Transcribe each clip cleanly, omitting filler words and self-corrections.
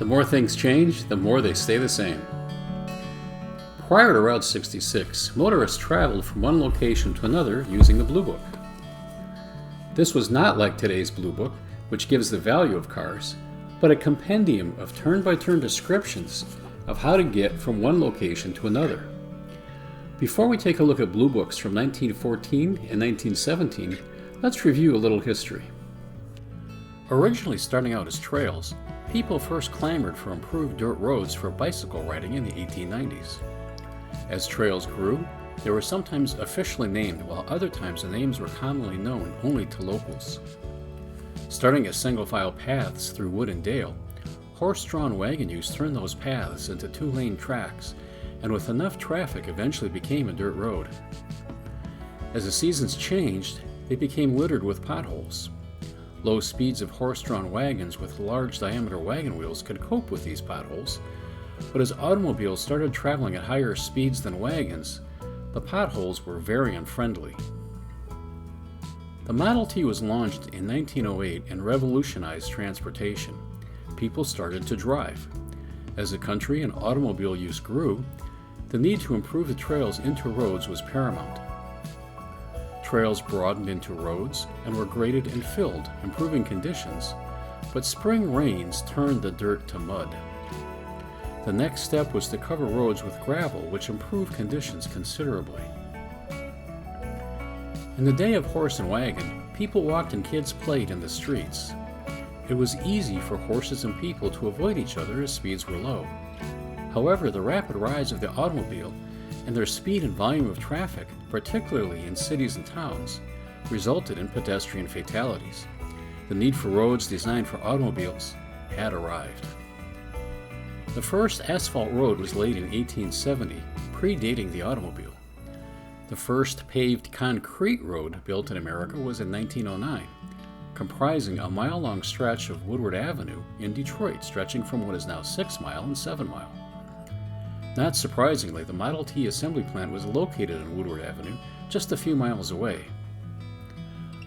more things change, the more they stay the same. Prior to Route 66, motorists traveled from one location to another using the Blue Book. This was not like today's Blue Book, which gives the value of cars, but a compendium of turn-by-turn descriptions of how to get from one location to another. Before we take a look at Blue Books from 1914 and 1917, let's review a little history. Originally starting out as trails, people first clamored for improved dirt roads for bicycle riding in the 1890s. As trails grew, they were sometimes officially named, while other times the names were commonly known only to locals. Starting as single-file paths through wood and dale, horse-drawn wagon use turned those paths into two-lane tracks, and with enough traffic eventually became a dirt road. As the seasons changed, they became littered with potholes. Low speeds of horse-drawn wagons with large-diameter wagon wheels could cope with these potholes, but as automobiles started traveling at higher speeds than wagons, the potholes were very unfriendly. The Model T was launched in 1908 and revolutionized transportation. People started to drive. As the country and automobile use grew, the need to improve the trails into roads was paramount. Trails broadened into roads and were graded and filled, improving conditions, but spring rains turned the dirt to mud. The next step was to cover roads with gravel, which improved conditions considerably. In the day of horse and wagon, people walked and kids played in the streets. It was easy for horses and people to avoid each other as speeds were low. However, the rapid rise of the automobile and their speed and volume of traffic, particularly in cities and towns, resulted in pedestrian fatalities. The need for roads designed for automobiles had arrived. The first asphalt road was laid in 1870, predating the automobile. The first paved concrete road built in America was in 1909, comprising a mile-long stretch of Woodward Avenue in Detroit, stretching from what is now 6 Mile and 7 Mile. Not surprisingly, the Model T assembly plant was located on Woodward Avenue, just a few miles away.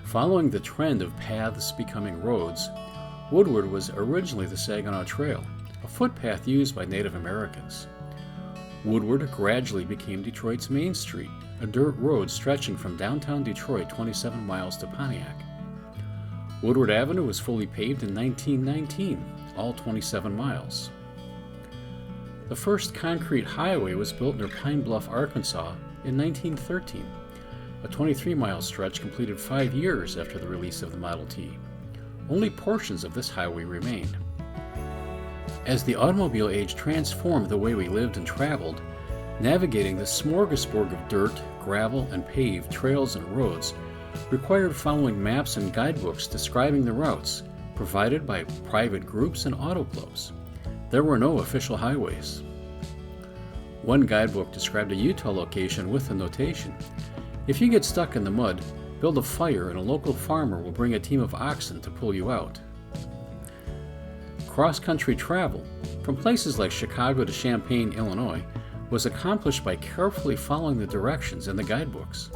Following the trend of paths becoming roads, Woodward was originally the Saginaw Trail, a footpath used by Native Americans. Woodward gradually became Detroit's Main Street, a dirt road stretching from downtown Detroit 27 miles to Pontiac. Woodward Avenue was fully paved in 1919, all 27 miles. The first concrete highway was built near Pine Bluff, Arkansas in 1913, a 23-mile stretch completed 5 years after the release of the Model T. Only portions of this highway remain. As the automobile age transformed the way we lived and traveled, navigating the smorgasbord of dirt, gravel, and paved trails and roads required following maps and guidebooks describing the routes provided by private groups and auto clubs. There were no official highways. One guidebook described a Utah location with the notation, "If you get stuck in the mud, build a fire and a local farmer will bring a team of oxen to pull you out." Cross-country travel, from places like Chicago to Champaign, Illinois, was accomplished by carefully following the directions in the guidebooks.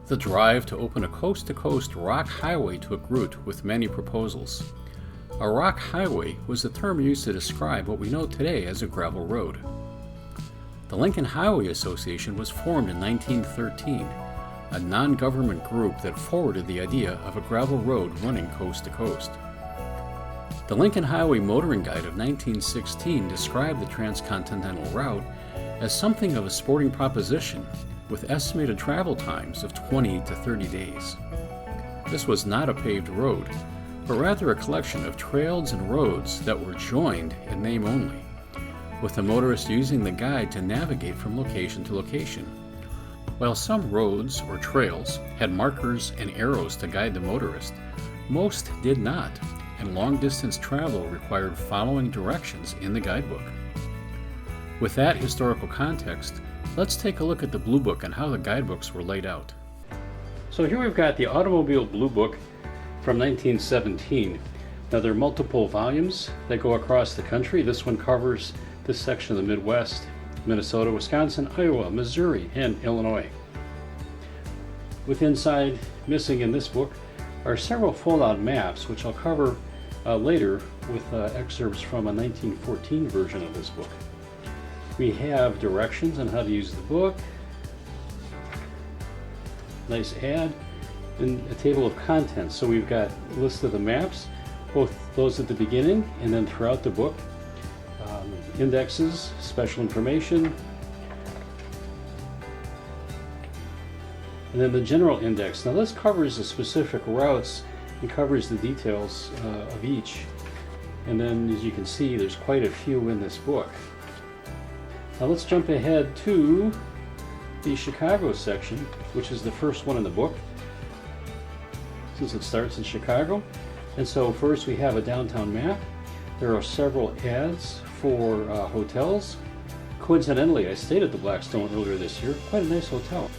The drive to open a coast-to-coast rock highway took root with many proposals. A rock highway was the term used to describe what we know today as a gravel road. The Lincoln Highway Association was formed in 1913, a non-government group that forwarded the idea of a gravel road running coast to coast. The Lincoln Highway Motoring Guide of 1916 described the transcontinental route as something of a sporting proposition with estimated travel times of 20 to 30 days. This was not a paved road, but rather a collection of trails and roads that were joined in name only, with the motorist using the guide to navigate from location to location. While some roads or trails had markers and arrows to guide the motorist, most did not, and long-distance travel required following directions in the guidebook. With that historical context, let's take a look at the Blue Book and how the guidebooks were laid out. So here we've got the Automobile Blue Book from 1917. Now there are multiple volumes that go across the country. This one covers this section of the Midwest, Minnesota, Wisconsin, Iowa, Missouri, and Illinois. With inside missing in this book are several fold-out maps, which I'll cover later with excerpts from a 1914 version of this book. We have directions on how to use the book, nice ad, and a table of contents. So we've got a list of the maps, both those at the beginning and then throughout the book, indexes, special information, and then the general index. Now this covers the specific routes and covers the details of each. And then as you can see, there's quite a few in this book. Now let's jump ahead to the Chicago section, which is the first one in the book, since it starts in Chicago. And so first we have a downtown map. There are several ads for hotels. Coincidentally, I stayed at the Blackstone earlier this year, quite a nice hotel.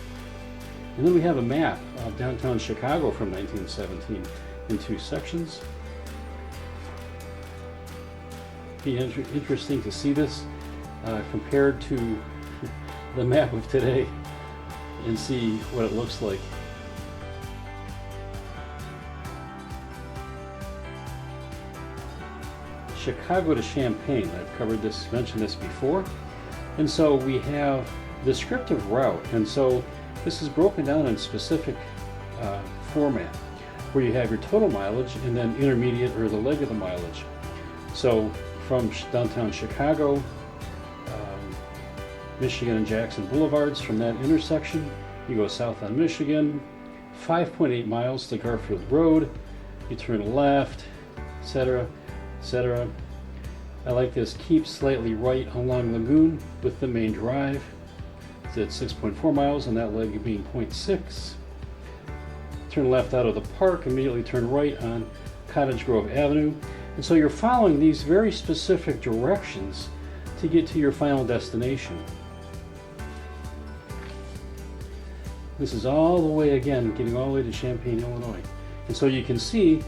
And then we have a map of downtown Chicago from 1917 in two sections. Be interesting to see this compared to the map of today and see what it looks like. Chicago to Champaign, I've covered this, mentioned this before. And so we have the descriptive route, and so this is broken down in specific format, where you have your total mileage and then intermediate or the leg of the mileage. So from downtown Chicago, Michigan and Jackson Boulevards, from that intersection, you go south on Michigan, 5.8 miles to Garfield Road, you turn left, etc., etc. I like this, keep slightly right along Lagoon with the main drive. It's at 6.4 miles and that leg being 0.6. Turn left out of the park, immediately turn right on Cottage Grove Avenue. And so you're following these very specific directions to get to your final destination. This is all the way, again, getting all the way to Champaign, Illinois. And so you can see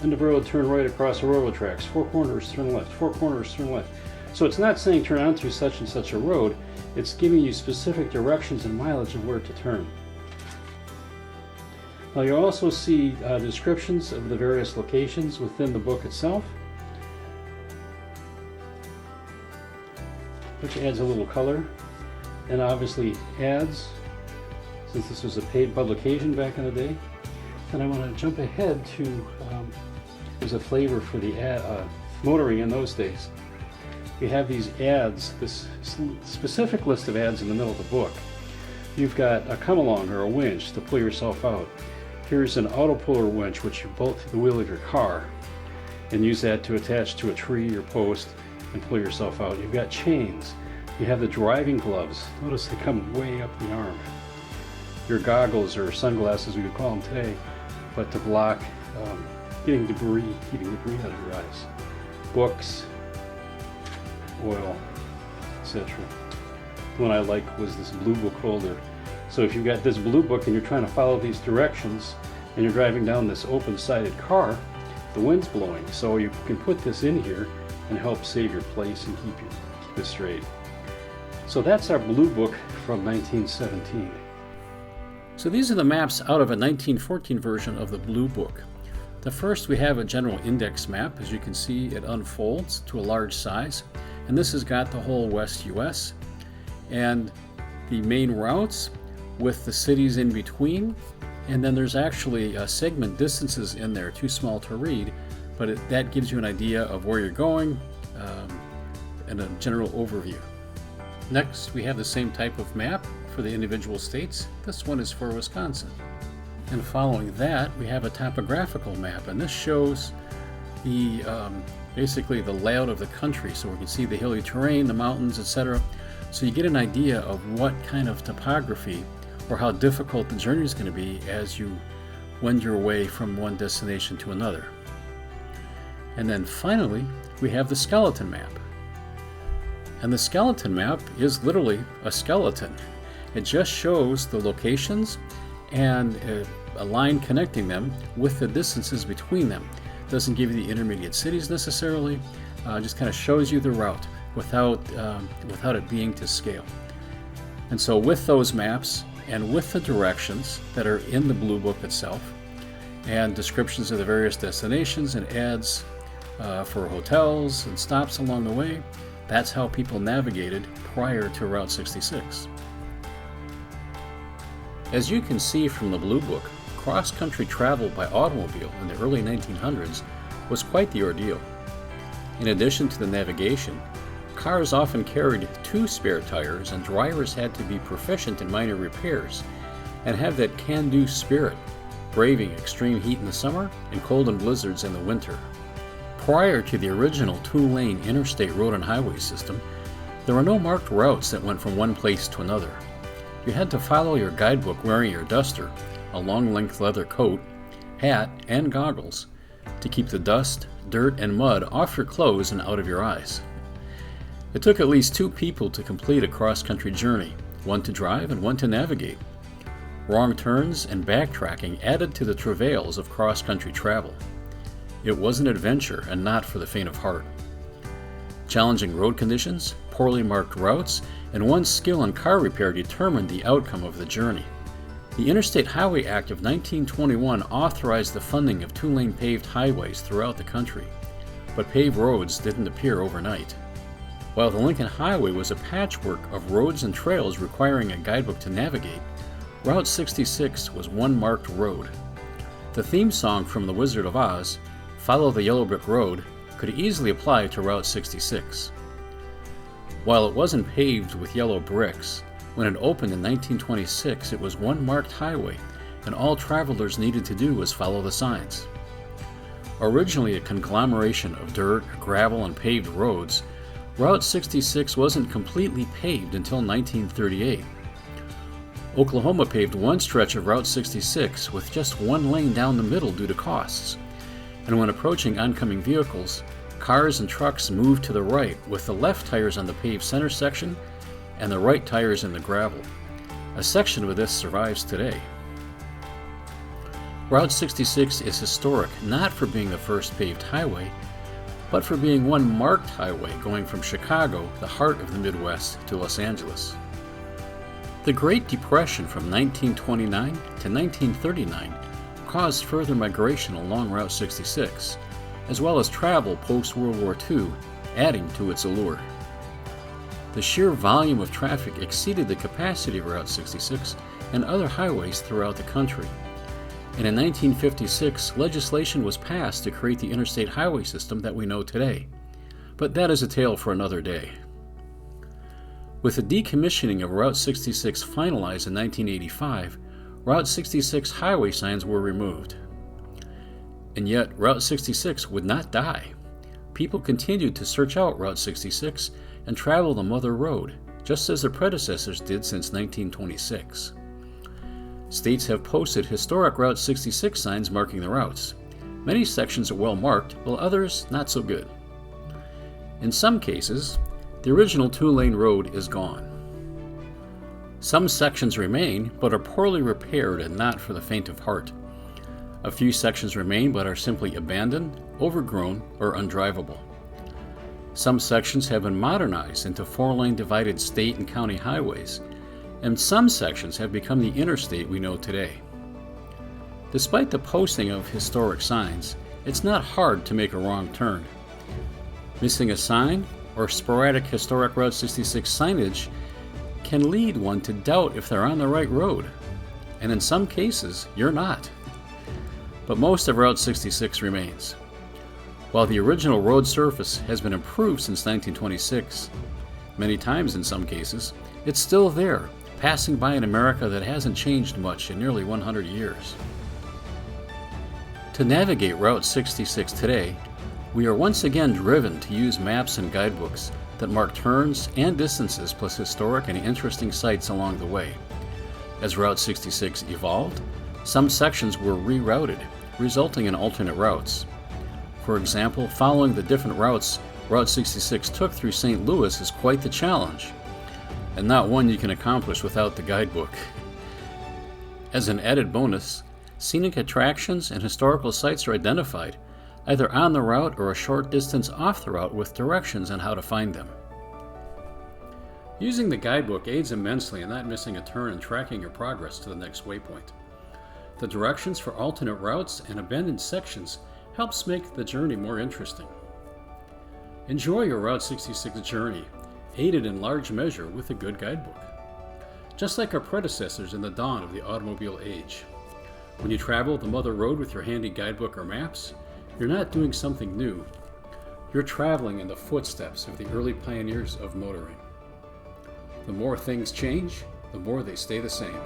end of road, turn right across the railroad tracks, four corners, turn left, four corners, turn left. So it's not saying turn onto such and such a road, it's giving you specific directions and mileage of where to turn. Now you'll also see descriptions of the various locations within the book itself, which adds a little color, and obviously ads, since this was a paid publication back in the day. And I want to jump ahead to, there's a flavor for the motoring in those days. You have these ads, this specific list of ads in the middle of the book. You've got a come along or a winch to pull yourself out. Here's an auto puller winch which you bolt to the wheel of your car and use that to attach to a tree or post and pull yourself out. You've got chains. You have the driving gloves. Notice they come way up the arm. Your goggles or sunglasses, we would call them today, but to block keeping debris out of your eyes. Books, oil, etc. The one I like was this blue book holder. So if you've got this blue book and you're trying to follow these directions and you're driving down this open-sided car, the wind's blowing, so you can put this in here and help save your place and keep it straight. So that's our blue book from 1917. So these are the maps out of a 1914 version of the blue book. The first, we have a general index map. As you can see, it unfolds to a large size, and this has got the whole West US and the main routes with the cities in between, and then there's actually segment distances in there, too small to read, but that gives you an idea of where you're going and a general overview. Next, we have the same type of map for the individual states. This one is for Wisconsin. And following that, we have a topographical map, and this shows the basically the layout of the country, so we can see the hilly terrain, the mountains, etc. So you get an idea of what kind of topography or how difficult the journey is going to be as you wend your way from one destination to another. And then finally, we have the skeleton map. And the skeleton map is literally a skeleton. It just shows the locations and a line connecting them with the distances between them. It doesn't give you the intermediate cities necessarily, just kind of shows you the route without it being to scale. And so with those maps and with the directions that are in the blue book itself, and descriptions of the various destinations and ads for hotels and stops along the way. That's how people navigated prior to Route 66. As you can see from the Blue Book, cross-country travel by automobile in the early 1900s was quite the ordeal. In addition to the navigation, cars often carried 2 spare tires, and drivers had to be proficient in minor repairs and have that can-do spirit, braving extreme heat in the summer and cold and blizzards in the winter. Prior to the original 2-lane interstate road and highway system, there were no marked routes that went from one place to another. You had to follow your guidebook wearing your duster, a long-length leather coat, hat, and goggles to keep the dust, dirt, and mud off your clothes and out of your eyes. It took at least 2 people to complete a cross-country journey, one to drive and one to navigate. Wrong turns and backtracking added to the travails of cross-country travel. It was an adventure and not for the faint of heart. Challenging road conditions, poorly marked routes, and one's skill in car repair determined the outcome of the journey. The Interstate Highway Act of 1921 authorized the funding of 2-lane paved highways throughout the country, but paved roads didn't appear overnight. While the Lincoln Highway was a patchwork of roads and trails requiring a guidebook to navigate, Route 66 was one marked road. The theme song from The Wizard of Oz, "Follow the Yellow Brick Road," could easily apply to Route 66. While it wasn't paved with yellow bricks, when it opened in 1926 it was one marked highway, and all travelers needed to do was follow the signs. Originally a conglomeration of dirt, gravel, and paved roads, Route 66 wasn't completely paved until 1938. Oklahoma paved one stretch of Route 66 with just one lane down the middle due to costs, and when approaching oncoming vehicles, cars and trucks moved to the right with the left tires on the paved center section and the right tires in the gravel. A section of this survives today. Route 66 is historic not for being the first paved highway, but for being one marked highway going from Chicago, the heart of the Midwest, to Los Angeles. The Great Depression from 1929 to 1939 caused further migration along Route 66, as well as travel post-World War II, adding to its allure. The sheer volume of traffic exceeded the capacity of Route 66 and other highways throughout the country. And in 1956, legislation was passed to create the interstate highway system that we know today. But that is a tale for another day. With the decommissioning of Route 66 finalized in 1985, Route 66 highway signs were removed. And yet, Route 66 would not die. People continued to search out Route 66 and travel the mother road, just as their predecessors did since 1926. States have posted historic Route 66 signs marking the routes. Many sections are well marked, while others not so good. In some cases, the original 2-lane road is gone. Some sections remain, but are poorly repaired and not for the faint of heart. A few sections remain, but are simply abandoned, overgrown, or undrivable. Some sections have been modernized into 4-lane divided state and county highways, and some sections have become the interstate we know today. Despite the posting of historic signs, it's not hard to make a wrong turn. Missing a sign or sporadic historic Route 66 signage can lead one to doubt if they're on the right road, and in some cases, you're not. But most of Route 66 remains. While the original road surface has been improved since 1926, many times in some cases, it's still there, passing by an America that hasn't changed much in nearly 100 years. To navigate Route 66 today, we are once again driven to use maps and guidebooks that mark turns and distances plus historic and interesting sites along the way. As Route 66 evolved, some sections were rerouted, resulting in alternate routes. For example, following the different routes Route 66 took through St. Louis is quite the challenge, and not one you can accomplish without the guidebook. As an added bonus, scenic attractions and historical sites are identified, either on the route or a short distance off the route with directions on how to find them. Using the guidebook aids immensely in not missing a turn and tracking your progress to the next waypoint. The directions for alternate routes and abandoned sections helps make the journey more interesting. Enjoy your Route 66 journey, aided in large measure with a good guidebook. Just like our predecessors in the dawn of the automobile age. When you travel the mother road with your handy guidebook or maps, you're not doing something new. You're traveling in the footsteps of the early pioneers of motoring. The more things change, the more they stay the same.